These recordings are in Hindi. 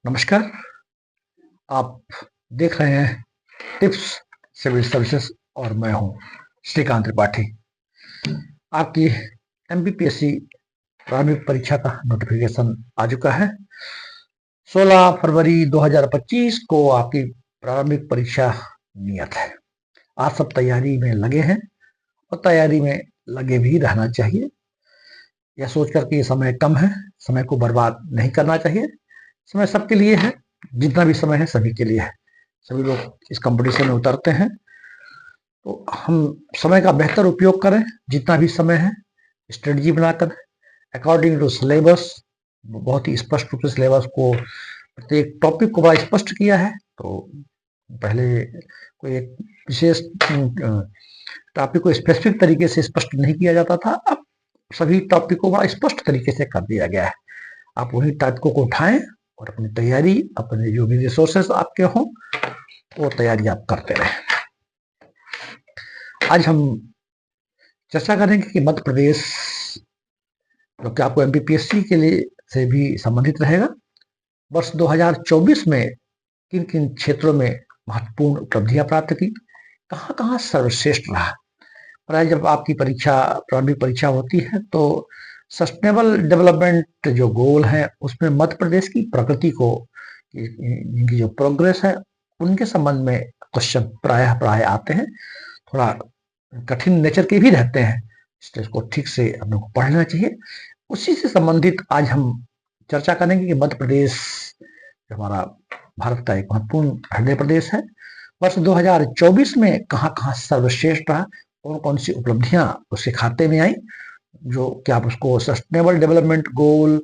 नमस्कार। आप देख रहे हैं टिप्स सिविल सर्विसेज और मैं हूं श्रीकांत त्रिपाठी। आपकी एमपीपीएससी प्रारंभिक परीक्षा का नोटिफिकेशन आ चुका है। 16 फरवरी 2025 को आपकी प्रारंभिक परीक्षा नियत है। आप सब तैयारी में लगे हैं और तैयारी में लगे भी रहना चाहिए। यह सोच कर कि समय कम है, समय को बर्बाद नहीं करना चाहिए। समय सबके लिए है, जितना भी समय है सभी के लिए है। सभी लोग इस कंपटीशन में उतरते हैं, तो हम समय का बेहतर उपयोग करें। जितना भी समय है स्ट्रेटजी बनाकर अकॉर्डिंग टू सिलेबस, बहुत ही स्पष्ट रूप से सिलेबस को, प्रत्येक टॉपिक को बड़ा स्पष्ट किया है। तो पहले कोई एक विशेष टॉपिक को स्पेसिफिक तरीके से स्पष्ट नहीं किया जाता था, अब सभी टॉपिक को बड़ा स्पष्ट तरीके से कर दिया गया है। आप वही टॉपिकों को उठाएं और अपनी तैयारी, अपने जो भी रिसोर्सेस आपके हों, वो तैयारी आप करते रहें। आज हम चर्चा करेंगे कि मध्य प्रदेश, जो कि आपको एमपीपीएससी के लिए से भी संबंधित रहेगा, वर्ष 2024 में किन किन क्षेत्रों में महत्वपूर्ण उपलब्धियां प्राप्त की, कहाँ कहाँ सर्वश्रेष्ठ रहा। पर जब आपकी परीक्षा, प्रारंभिक परीक्षा होती है, तो सस्टेनेबल डेवलपमेंट जो गोल है उसमें मध्य प्रदेश की प्रगति को, इनकी जो प्रोग्रेस है, उनके संबंध में क्वेश्चन प्राय आते हैं। थोड़ा कठिन नेचर के भी रहते हैं, इसलिए इसको ठीक से हम लोग को पढ़ना चाहिए। उसी से संबंधित आज हम चर्चा करेंगे कि मध्य प्रदेश जो हमारा भारत का एक महत्वपूर्ण हृदय प्रदेश है, वर्ष 2024 में कहाँ कहाँ सर्वश्रेष्ठ रहा, कौन कौन सी उपलब्धियां उसके खाते में आई, जो कि आप उसको सस्टेनेबल डेवलपमेंट गोल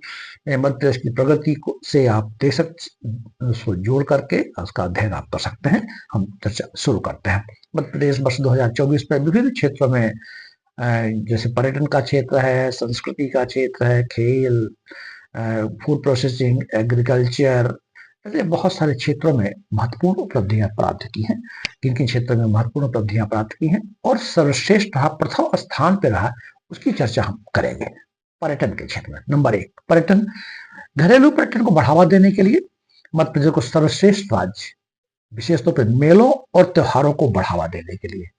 में मध्य प्रदेश की प्रगति को से आप दे सकते, उसको जोड़ करके उसका अध्ययन आप कर सकते हैं। हम चर्चा शुरू करते हैं। मध्य प्रदेश वर्ष 2024 में विभिन्न क्षेत्रों में, जैसे पर्यटन का क्षेत्र है, संस्कृति का क्षेत्र है, खेल, फूड प्रोसेसिंग, एग्रीकल्चर, ऐसे बहुत सारे क्षेत्रों में महत्वपूर्ण उपलब्धियां प्राप्त की हैं। किन किन क्षेत्रों में महत्वपूर्ण उपलब्धियां प्राप्त की हैं और सर्वश्रेष्ठ रहा, प्रथम स्थान पर रहा, उसकी चर्चा हम करेंगे। पर्यटन के क्षेत्र में नंबर 1 पर्यटन। घरेलू पर्यटन को बढ़ावा देने के लिए मध्य प्रदेश को सर्वश्रेष्ठ राज्य, विशेष तौर पर मेलों और त्योहारों को बढ़ावा देने के लिए,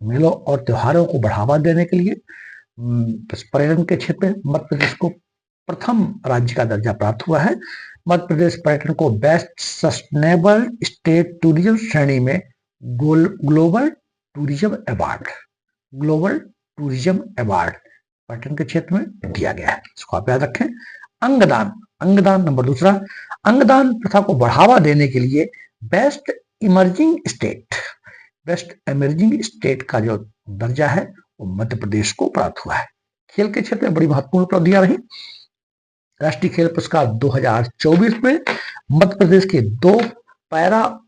मेलों और त्योहारों को बढ़ावा देने के लिए पर्यटन के क्षेत्र में मध्य प्रदेश को प्रथम राज्य का दर्जा प्राप्त हुआ है। मध्य प्रदेश पर्यटन को बेस्ट सस्टेनेबल स्टेट टूरिज्म श्रेणी में ग्लोबल टूरिज्म अवार्ड पर्यटन के क्षेत्र में दिया गया है। इसको आप याद रखें। अंगदान नंबर 2, अंगदान प्रथा को बढ़ावा देने के लिए बेस्ट इमर्जिंग स्टेट का जो दर्जा है वो मध्य प्रदेश को प्राप्त हुआ है। खेल के क्षेत्र में बड़ी महत्वपूर्ण उपलब्धियां रही। राष्ट्रीय खेल पुरस्कार 2024 में मध्य प्रदेश के 2 पैरा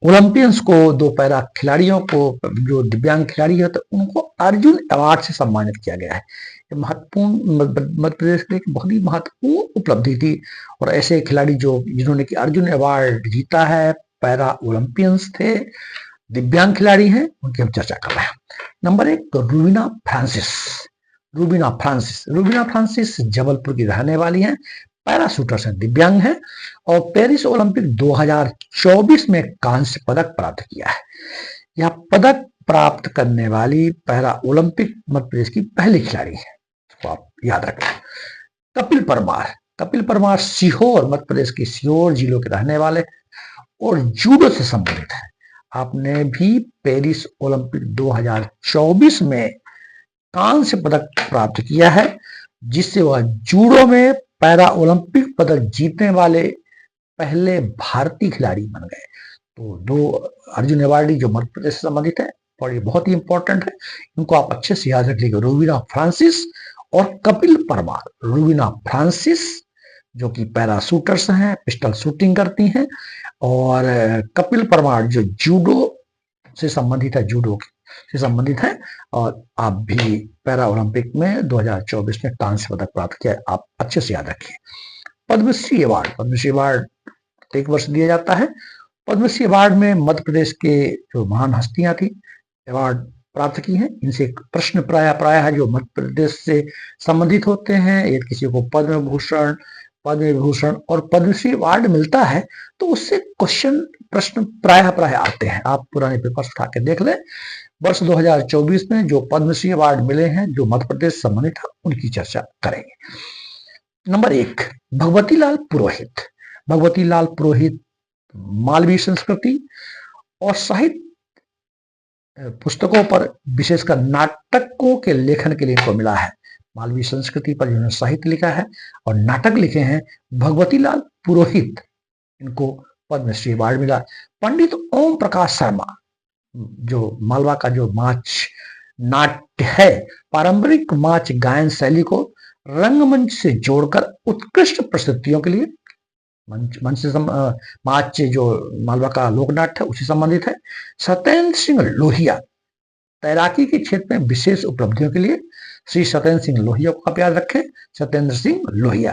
ओलंपियंस को, 2 पैरा खिलाड़ियों को, जो दिव्यांग खिलाड़ी है, तो उनको अर्जुन अवार्ड से सम्मानित किया गया है। ये महत्वपूर्ण, मध्य प्रदेश के लिए बहुत ही महत्वपूर्ण उपलब्धि थी। और ऐसे खिलाड़ी जिन्होंने कि अर्जुन अवार्ड जीता है, पैरा ओलंपियंस थे, दिव्यांग खिलाड़ी हैं, उनकी हम चर्चा कर रहे हैं। नंबर 1 रूबीना फ्रांसिस जबलपुर की रहने वाली हैं, पैरा शूटर्स हैं, दिव्यांग हैं और पेरिस ओलंपिक 2024 में कांस्य पदक प्राप्त किया है। यह पदक प्राप्त करने वाली पैरा ओलंपिक मध्य प्रदेश की पहली खिलाड़ी है, इसको आप याद रखें। कपिल परमार सीहोर, मध्य प्रदेश के सीहोर जिलों के रहने वाले और जूडो से संबंधित है। आपने भी पेरिस ओलंपिक 2024 में कांस्य पदक प्राप्त किया है, जिससे वह जूडो में पैरा ओलंपिक पदक जीतने वाले पहले भारतीय खिलाड़ी बन गए। तो 2 अर्जुन अवार्डी जो मध्य प्रदेश से संबंधित है और ये बहुत ही इंपॉर्टेंट है, इनको आप अच्छे से याद रख लीजिएगा। रूबीना फ्रांसिस और कपिल परमार। रूबीना फ्रांसिस जो कि पैरा शूटर्स हैं, पिस्टल शूटिंग करती हैं, और कपिल परमार जो जूडो से संबंधित है और आप भी पैरा ओलंपिक में 2024 में कांस्य पदक प्राप्त किया, आप अच्छे से याद रखिए। पद्मश्री अवार्ड 1 वर्ष दिया जाता है। पद्मश्री अवार्ड में मध्य प्रदेश के जो महान हस्तियां थी अवार्ड प्राप्त की हैं। इनसे प्रश्न प्राय है जो मध्य प्रदेश से संबंधित होते हैं। यदि किसी को पद्म भूषण, पद्म विभूषण और पद्मश्री अवार्ड मिलता है तो उससे प्रश्न प्राय आते हैं। आप पुराने पेपर्स उठा के देख लें। वर्ष 2024 में जो पद्मश्री अवार्ड मिले हैं जो मध्य प्रदेश संबंधित है उनकी चर्चा करेंगे। नंबर 1, भगवती लाल पुरोहित। भगवती लाल पुरोहित मालवी संस्कृति और साहित्य पुस्तकों पर, विशेषकर नाटकों के लेखन के लिए इनको मिला है। मालवी संस्कृति पर जिन्होंने साहित्य लिखा है और नाटक लिखे हैं, भगवती लाल पुरोहित, इनको पद्मश्री अवार्ड मिला। पंडित ओम प्रकाश शर्मा, जो मालवा का जो नाट्य है, पारंपरिक माच गायन शैली को रंगमंच से जोड़कर उत्कृष्ट प्रस्तुतियों के लिए, मंच से माच जो मालवा का लोकनाट्य है उसी संबंधित है। सत्येंद्र सिंह लोहिया, तैराकी के क्षेत्र में विशेष उपलब्धियों के लिए, श्री सत्येंद्र सिंह लोहिया को आप याद रखें, सत्येंद्र सिंह लोहिया।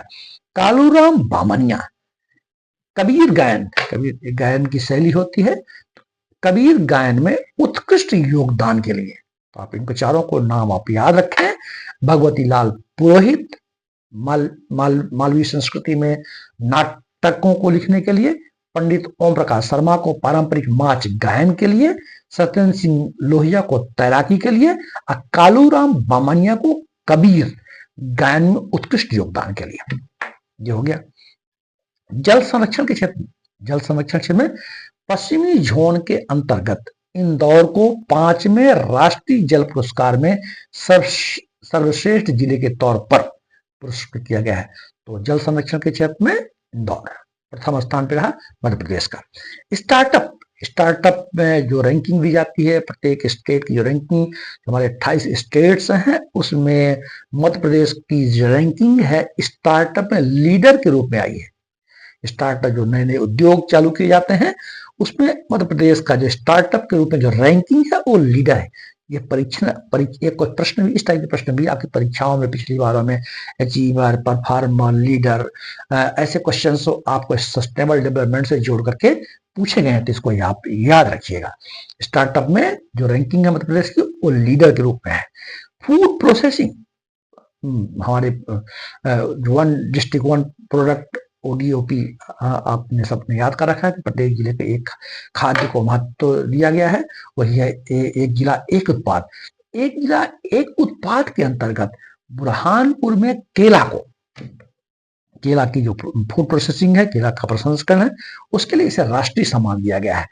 कालूराम बामनिया, कबीर गायन की शैली होती है, कबीर गायन में उत्कृष्ट योगदान के लिए, तो आप इनको चारों को नाम आप याद रखें। भगवती लाल पुरोहित मालवी संस्कृति में नाटकों को लिखने के लिए, पंडित ओम प्रकाश शर्मा को पारंपरिक माच गायन के लिए, सत्येंद्र सिंह लोहिया को तैराकी के लिए, और कालूराम बामनिया को कबीर गायन में उत्कृष्ट योगदान के लिए। ये हो गया। जल संरक्षण के क्षेत्र में पश्चिमी जोन के अंतर्गत इंदौर को 5वें राष्ट्रीय जल पुरस्कार में सर्वश्रेष्ठ जिले के तौर पर पुरस्कृत किया गया है। तो जल संरक्षण के क्षेत्र में इंदौर प्रथम स्थान पर रहा मध्य प्रदेश का। स्टार्टअप में जो रैंकिंग दी जाती है, प्रत्येक स्टेट की जो रैंकिंग, हमारे 28 स्टेट्स हैं, उसमें मध्य प्रदेश की जो रैंकिंग है स्टार्टअप में लीडर के रूप में आई है। स्टार्टअप जो नए नए उद्योग चालू किए जाते हैं उसमें मध्य प्रदेश का जो स्टार्टअप के रूप में जो रैंकिंग है वो लीडर है। ये परीक्षा कोई प्रश्न भी, इस टाइप के प्रश्न भी आपकी परीक्षाओं में पिछली बारों में अचीवर, परफॉर्मर, लीडर, ऐसे क्वेश्चन आपको सस्टेनेबल डेवलपमेंट से जोड़ करके पूछे गए हैं, तो इसको आप याद रखिएगा। स्टार्टअप में जो रैंकिंग है मध्य प्रदेश की वो लीडर के रूप में है। फूड प्रोसेसिंग, हमारे one district one product ODOP आपने सबने याद कर रखा है कि प्रत्येक जिले पे एक खाद्य को महत्व दिया गया है, वही है एक जिला एक उत्पाद। एक जिला एक उत्पाद के अंतर्गत बुरहानपुर में केला की जो फूड प्रोसेसिंग है, केला का प्रसंस्करण है, उसके लिए इसे राष्ट्रीय सम्मान दिया गया है।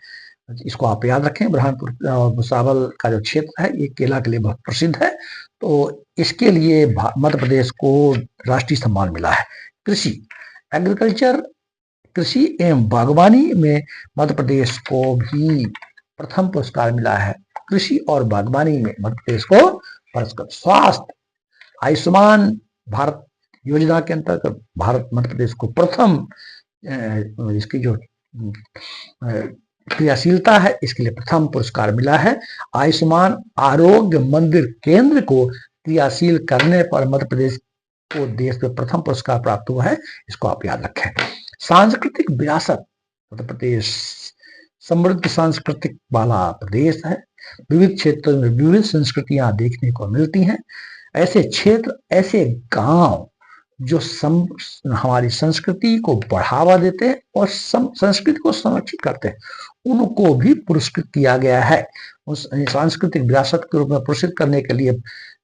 इसको आप याद रखें। बुरहानपुर भुसावल का जो क्षेत्र है ये केला के लिए बहुत प्रसिद्ध है, तो इसके लिए मध्य प्रदेश को राष्ट्रीय सम्मान मिला है। एग्रीकल्चर, कृषि एवं बागवानी में मध्य प्रदेश को भी प्रथम पुरस्कार मिला है। कृषि और बागवानी में मध्य प्रदेश को पुरस्कार। स्वास्थ्य, आयुष्मान भारत योजना के अंतर्गत मध्य प्रदेश को प्रथम, इसकी जो क्रियाशीलता है इसके लिए प्रथम पुरस्कार मिला है। आयुष्मान आरोग्य मंदिर केंद्र को क्रियाशील करने पर मध्य प्रदेश को देश में प्रथम पुरस्कार प्राप्त हुआ है, इसको आप याद रखें। सांस्कृतिक विरासत, मध्य प्रदेश समृद्ध सांस्कृतिक वाला प्रदेश है। विविध क्षेत्रों में विविध संस्कृतियां देखने को मिलती हैं। ऐसे क्षेत्र, ऐसे गांव जो हमारी संस्कृति को बढ़ावा देते हैं और संस्कृति को संरक्षित करते हैं, उनको भी पुरस्कृत किया गया है। उस सांस्कृतिक विरासत के रूप में पुरस्कृत करने के लिए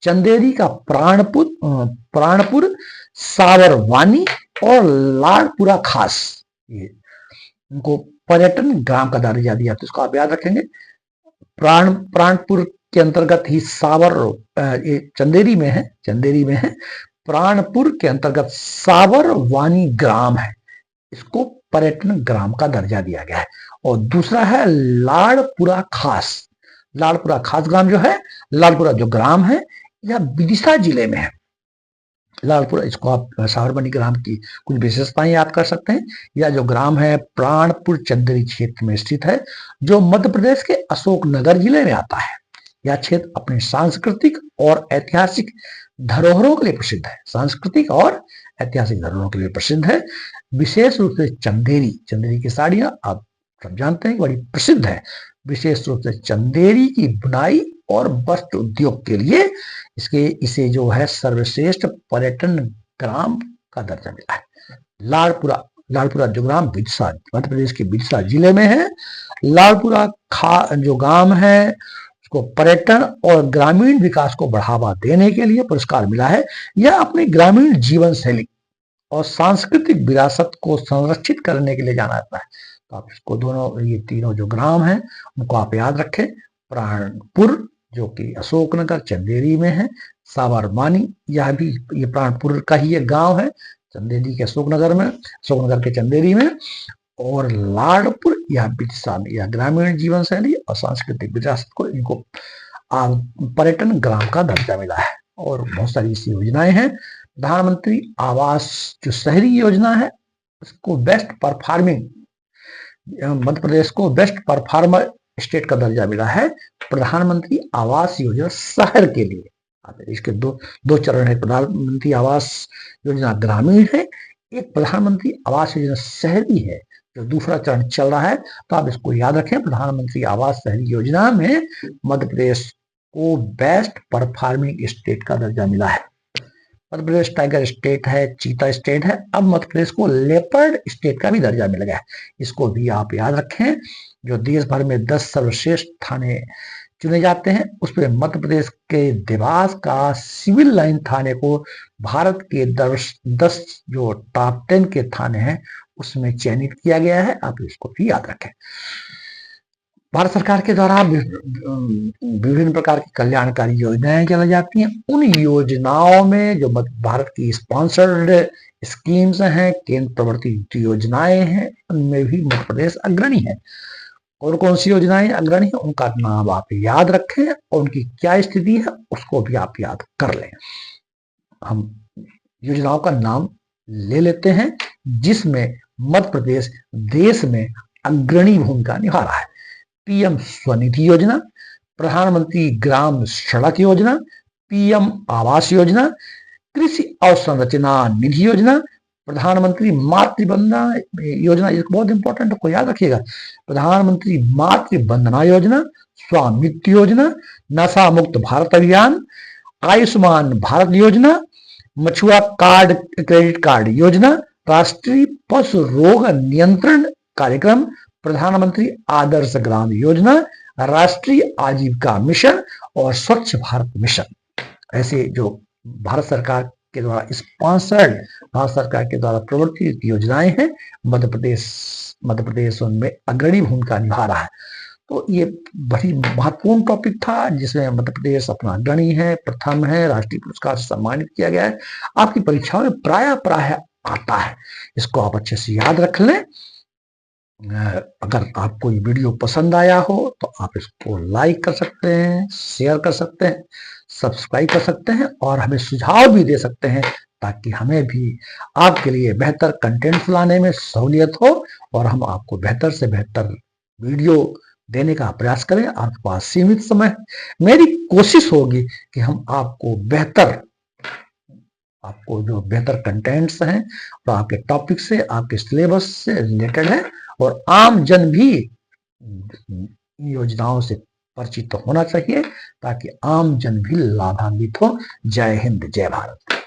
चंदेरी का प्राणपुर, सावरवानी और लाड़पुरा खास, ये उनको पर्यटन ग्राम का दर्जा दिया, तो इसको आप याद रखेंगे। प्राणपुर के अंतर्गत ही चंदेरी में है। प्राणपुर के अंतर्गत सावरवानी ग्राम है, इसको पर्यटन ग्राम का दर्जा दिया गया है। और दूसरा है लाड़पुरा खास ग्राम जो है, लाड़पुरा जो ग्राम है यह विदिशा जिले में है। लाड़पुरा, इसको आप सावरवानी ग्राम की कुछ विशेषताएं याद कर सकते हैं। यह जो ग्राम है प्राणपुर चंदेरी क्षेत्र में स्थित है, जो मध्य प्रदेश के अशोकनगर जिले में आता है। यह क्षेत्र अपने सांस्कृतिक और ऐतिहासिक धरोहरों के लिए प्रसिद्ध है। सांस्कृतिक और ऐतिहासिक धरोहरों के लिए प्रसिद्ध है। विशेष रूप से चंदेरी की साड़ियां आप सब जानते हैं बड़ी प्रसिद्ध है। विशेष रूप से चंदेरी की बुनाई और वस्त्र उद्योग के लिए इसे जो है सर्वश्रेष्ठ पर्यटन ग्राम का दर्जा मिला है। लाड़पुरा, लाड़पुरा जो ग्राम बिरसा, मध्य प्रदेश के बिरसा जिले में है। लाड़पुरा जो गांव है उसको पर्यटन और ग्रामीण विकास को बढ़ावा देने के लिए पुरस्कार मिला है। यह अपनी ग्रामीण जीवन शैली और सांस्कृतिक विरासत को संरक्षित करने के लिए जाना जाता है। तो आप इसको दोनों, ये तीनों जो ग्राम हैं उनको आप याद रखें। प्राणपुर जो कि अशोकनगर चंदेरी में है, साबरमानी यह भी ये प्राणपुर का ही एक गांव है, चंदेरी के अशोकनगर में, अशोकनगर के चंदेरी में। और लाड़पुर यह बिरसा, यह ग्रामीण जीवन शैली और सांस्कृतिक विरासत को, इनको पर्यटन ग्राम का दर्जा मिला है। और बहुत सारी ऐसी योजनाएं हैं। प्रधानमंत्री आवास जो शहरी योजना है उसको बेस्ट परफॉर्मिंग, मध्य प्रदेश को बेस्ट परफॉर्मर स्टेट का दर्जा मिला है। प्रधानमंत्री आवास योजना शहर के लिए, इसके दो चरण है। प्रधानमंत्री आवास योजना ग्रामीण है, एक प्रधानमंत्री आवास योजना शहरी है जो दूसरा चरण चल रहा है। तो आप इसको याद रखें, प्रधानमंत्री आवास शहरी योजना में मध्य प्रदेश को बेस्ट परफॉर्मिंग स्टेट का दर्जा मिला है। मध्य प्रदेश टाइगर स्टेट है, चीता स्टेट है, अब मध्य प्रदेश को लेपर्ड स्टेट का भी दर्जा मिल गया है। इसको भी आप याद रखें। जो देश भर में 10 सर्वश्रेष्ठ थाने चुने जाते हैं उसमें मध्य प्रदेश के देवास का सिविल लाइन थाने को भारत के 10 जो टॉप 10 के थाने हैं उसमें चयनित किया गया है। आप इसको भी याद रखें। भारत सरकार के द्वारा विभिन्न प्रकार की कल्याणकारी योजनाएं चलाई जाती हैं। उन योजनाओं में जो भारत की स्पॉन्सर्ड स्कीम्स हैं, केंद्र प्रवर्तित योजनाएं हैं, उनमें भी मध्य प्रदेश अग्रणी है। और कौन सी योजनाएं अग्रणी है उनका नाम आप याद रखें और उनकी क्या स्थिति है उसको भी आप याद कर लें। हम योजनाओं का नाम ले लेते हैं जिसमें मध्य प्रदेश देश में अग्रणी भूमिका निभा रहा है। पीएम स्वनिधि योजना, प्रधानमंत्री ग्राम सड़क योजना, पीएम आवास योजना, कृषि अवसंरचना निधि योजना, प्रधानमंत्री मातृ वंदना योजना, ये बहुत इंपॉर्टेंट है, को याद रखिएगा। प्रधानमंत्री मातृ वंदना योजना, स्वामित्व योजना, नशा मुक्त भारत अभियान, आयुष्मान भारत योजना, मछुआ कार्ड क्रेडिट कार्ड योजना, राष्ट्रीय पशु रोग नियंत्रण कार्यक्रम, प्रधानमंत्री आदर्श ग्राम योजना, राष्ट्रीय आजीविका मिशन और स्वच्छ भारत मिशन। ऐसे जो भारत सरकार के द्वारा स्पॉन्सर्ड, भारत सरकार के द्वारा प्रवर्तित योजनाएं हैं, मध्य प्रदेश उनमें अग्रणी भूमिका निभा रहा है। तो ये बड़ी महत्वपूर्ण टॉपिक था जिसमें मध्य प्रदेश अपना अग्रणी है, प्रथम है, राष्ट्रीय पुरस्कार से सम्मानित किया गया है। आपकी परीक्षाओं में प्राय आता है, इसको आप अच्छे से याद रख लें। अगर आपको ये वीडियो पसंद आया हो तो आप इसको लाइक कर सकते हैं, शेयर कर सकते हैं, सब्सक्राइब कर सकते हैं और हमें सुझाव भी दे सकते हैं ताकि हमें भी आपके लिए बेहतर कंटेंट लाने में सहूलियत हो और हम आपको बेहतर से बेहतर वीडियो देने का प्रयास करें। आपके पास सीमित समय, मेरी कोशिश होगी कि हम आपको जो बेहतर कंटेंट्स हैं तो आपके टॉपिक से, आपके सिलेबस से रिलेटेड है और आम जन भी योजनाओं से परिचित होना चाहिए ताकि आम जन भी लाभान्वित हो। जय हिंद, जय भारत।